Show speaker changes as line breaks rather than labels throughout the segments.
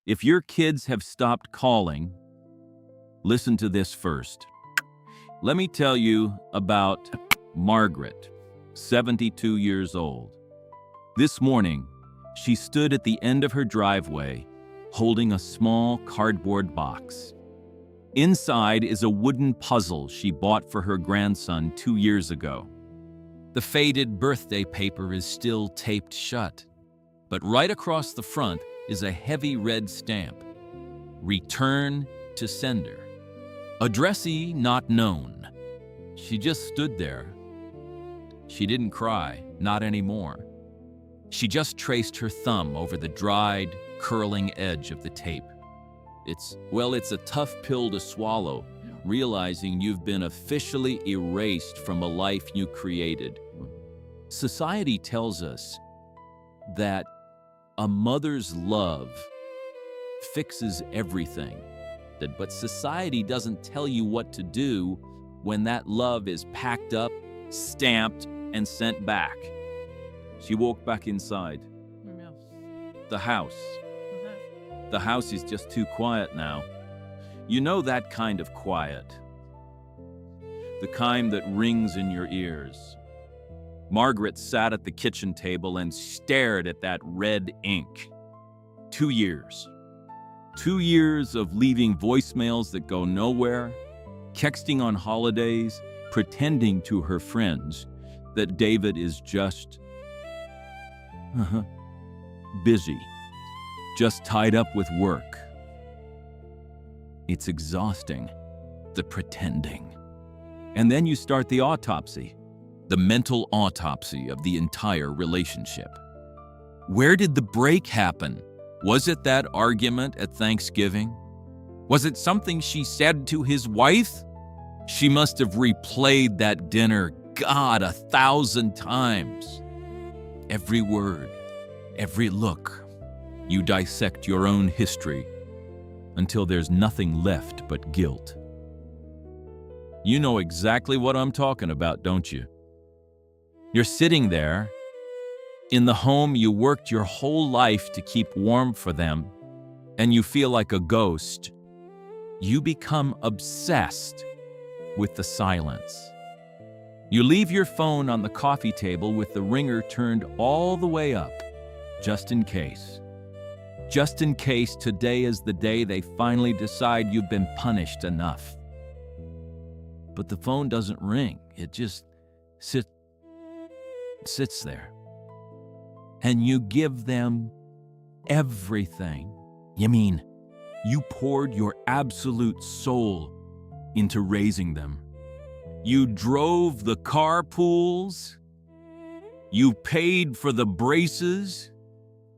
If your kids have stopped calling, listen to this first. Let me tell you about Margaret, 72 years old. This morning, she stood at the end of her driveway, holding a small cardboard box. Inside is a wooden puzzle she bought for her grandson 2 years ago. The faded birthday paper is still taped shut, but right across the front is a heavy red stamp. Return to sender. Addressee not known. She just stood there. She didn't cry, not anymore. She just traced her thumb over the dried, curling edge of the tape. It's a tough pill to swallow, realizing you've been officially erased from a life you created. Society tells us that a mother's love fixes everything, but society doesn't tell you what to do when that love is packed up, stamped, and sent back. She walked back inside. The house. The house is just too quiet now. You know that kind of quiet. The kind that rings in your ears. Margaret sat at the kitchen table and stared at that red ink. 2 years. 2 years of leaving voicemails that go nowhere, texting on holidays, pretending to her friends that David is just busy, just tied up with work. It's exhausting, the pretending. And then you start the autopsy, the mental autopsy of the entire relationship. Where did the break happen? Was it that argument at Thanksgiving? Was it something she said to his wife? She must have replayed that dinner, God, 1,000 times. Every word, every look, you dissect your own history until there's nothing left but guilt. You know exactly what I'm talking about, don't you? You're sitting there in the home you worked your whole life to keep warm for them, and you feel like a ghost. You become obsessed with the silence. You leave your phone on the coffee table with the ringer turned all the way up, just in case. Just in case today is the day they finally decide you've been punished enough. But the phone doesn't ring. It just sits there. And you give them everything. You mean, you poured your absolute soul into raising them. You drove the carpools. You paid for the braces.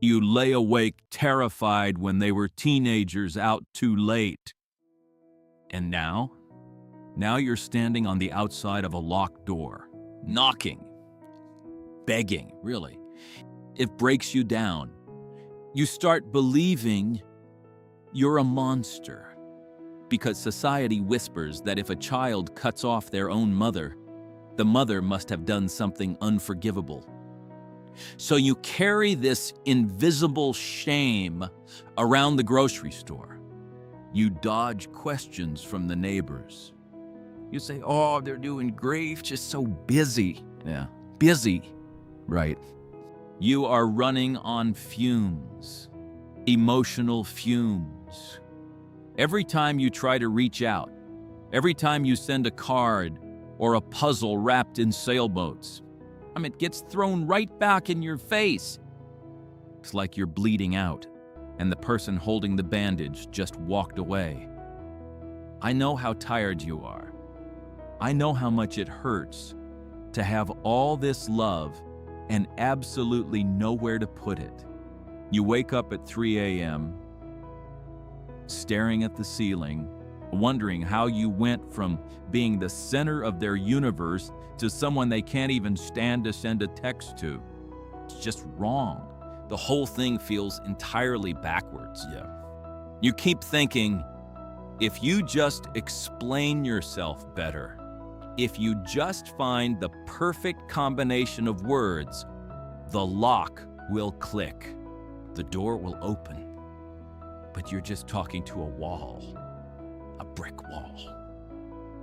You lay awake terrified when they were teenagers out too late. And now you're standing on the outside of a locked door, knocking, begging, really. It breaks you down. You start believing you're a monster because society whispers that if a child cuts off their own mother, the mother must have done something unforgivable. So you carry this invisible shame around the grocery store. You dodge questions from the neighbors. You say, oh, they're doing great, just so busy. Yeah, busy, right. You are running on fumes, emotional fumes. Every time you try to reach out, every time you send a card or a puzzle wrapped in sailboats, it gets thrown right back in your face. It's like you're bleeding out, and the person holding the bandage just walked away. I know how tired you are. I know how much it hurts to have all this love and absolutely nowhere to put it. You wake up at 3 a.m., staring at the ceiling, wondering how you went from being the center of their universe to someone they can't even stand to send a text to. It's just wrong. The whole thing feels entirely backwards. Yeah. You keep thinking, if you just explain yourself better, if you just find the perfect combination of words, the lock will click. The door will open. but you're just talking to a wall, a brick wall.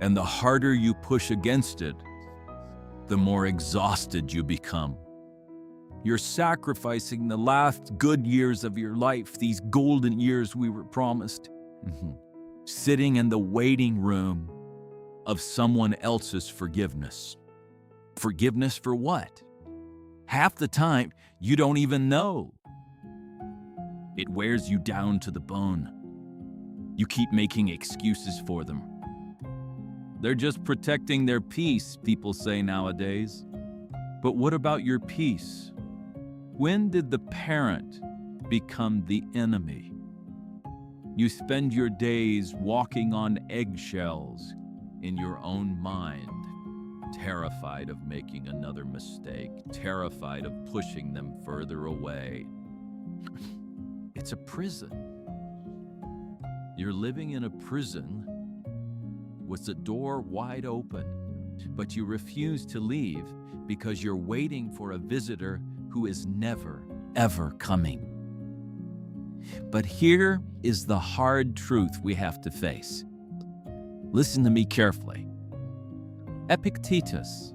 And the harder you push against it, the more exhausted you become. You're sacrificing the last good years of your life, these golden years we were promised, sitting in the waiting room of someone else's forgiveness. Forgiveness for what? Half the time, you don't even know. It wears you down to the bone. You keep making excuses for them. They're just protecting their peace, people say nowadays. But what about your peace? When did the parent become the enemy? You spend your days walking on eggshells in your own mind, terrified of making another mistake, terrified of pushing them further away. It's a prison. You're living in a prison with the door wide open, but you refuse to leave because you're waiting for a visitor who is never, ever coming. But here is the hard truth we have to face. Listen to me carefully. Epictetus,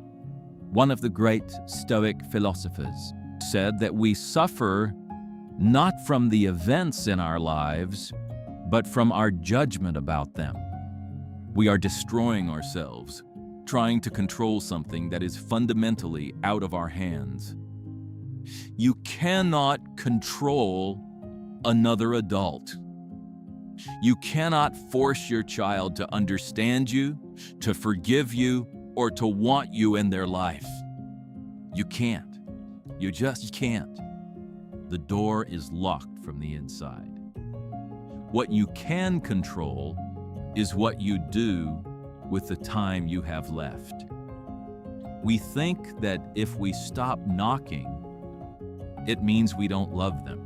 one of the great stoic philosophers, said that we suffer not from the events in our lives, but from our judgment about them. We are destroying ourselves, trying to control something that is fundamentally out of our hands. You cannot control another adult. You cannot force your child to understand you, to forgive you, or to want you in their life. You can't. You just can't. The door is locked from the inside. What you can control is what you do with the time you have left. We think that if we stop knocking, it means we don't love them.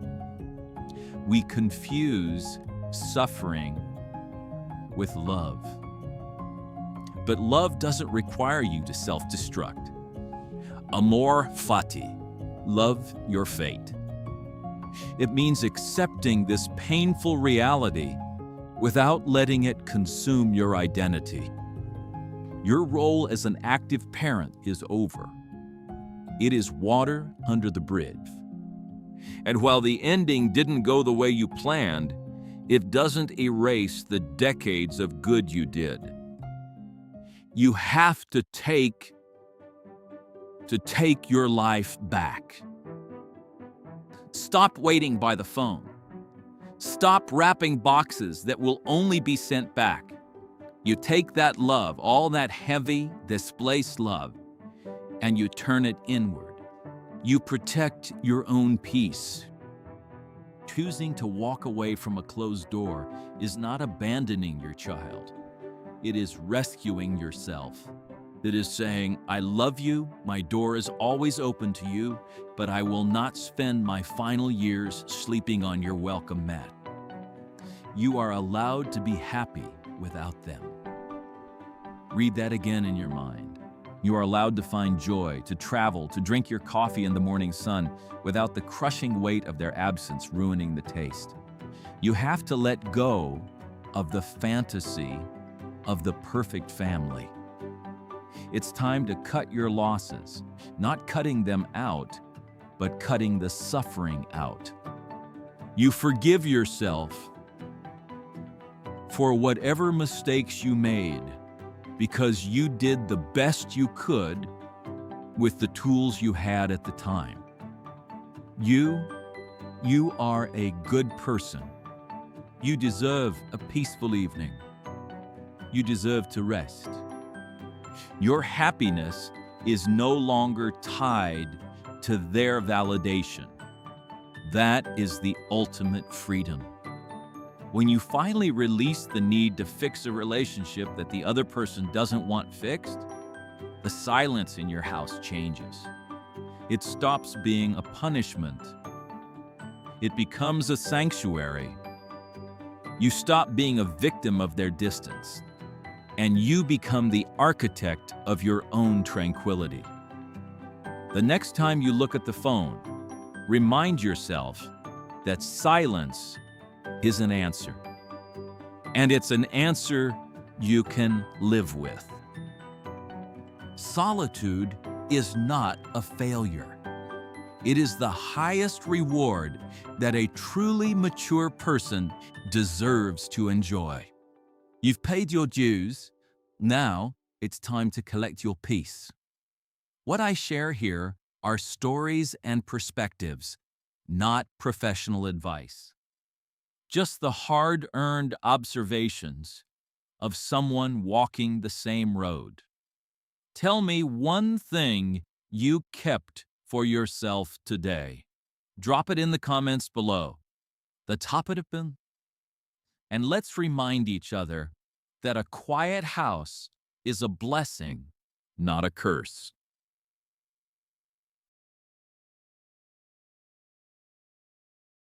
We confuse suffering with love. But love doesn't require you to self-destruct. Amor fati, love your fate. It means accepting this painful reality without letting it consume your identity. Your role as an active parent is over. It is water under the bridge. And while the ending didn't go the way you planned, it doesn't erase the decades of good you did. You have to take your life back. Stop waiting by the phone. Stop wrapping boxes that will only be sent back. You take that love, all that heavy, displaced love, and you turn it inward. You protect your own peace. Choosing to walk away from a closed door is not abandoning your child. It is rescuing yourself. It is saying, I love you, my door is always open to you, but I will not spend my final years sleeping on your welcome mat. You are allowed to be happy without them. Read that again in your mind. You are allowed to find joy, to travel, to drink your coffee in the morning sun without the crushing weight of their absence ruining the taste. You have to let go of the fantasy of the perfect family. It's time to cut your losses, not cutting them out, but cutting the suffering out. You forgive yourself for whatever mistakes you made because you did the best you could with the tools you had at the time. You are a good person. You deserve a peaceful evening. You deserve to rest. Your happiness is no longer tied to their validation. That is the ultimate freedom. When you finally release the need to fix a relationship that the other person doesn't want fixed, the silence in your house changes. It stops being a punishment. It becomes a sanctuary. You stop being a victim of their distance, and you become the architect of your own tranquility. The next time you look at the phone, remind yourself that silence is an answer. And it's an answer you can live with. Solitude is not a failure. It is the highest reward that a truly mature person deserves to enjoy. You've paid your dues. Now it's time to collect your peace. What I share here are stories and perspectives, not professional advice. Just the hard-earned observations of someone walking the same road. Tell me one thing you kept for yourself today. Drop it in the comments below. The top of it, and let's remind each other that a quiet house is a blessing, not a curse.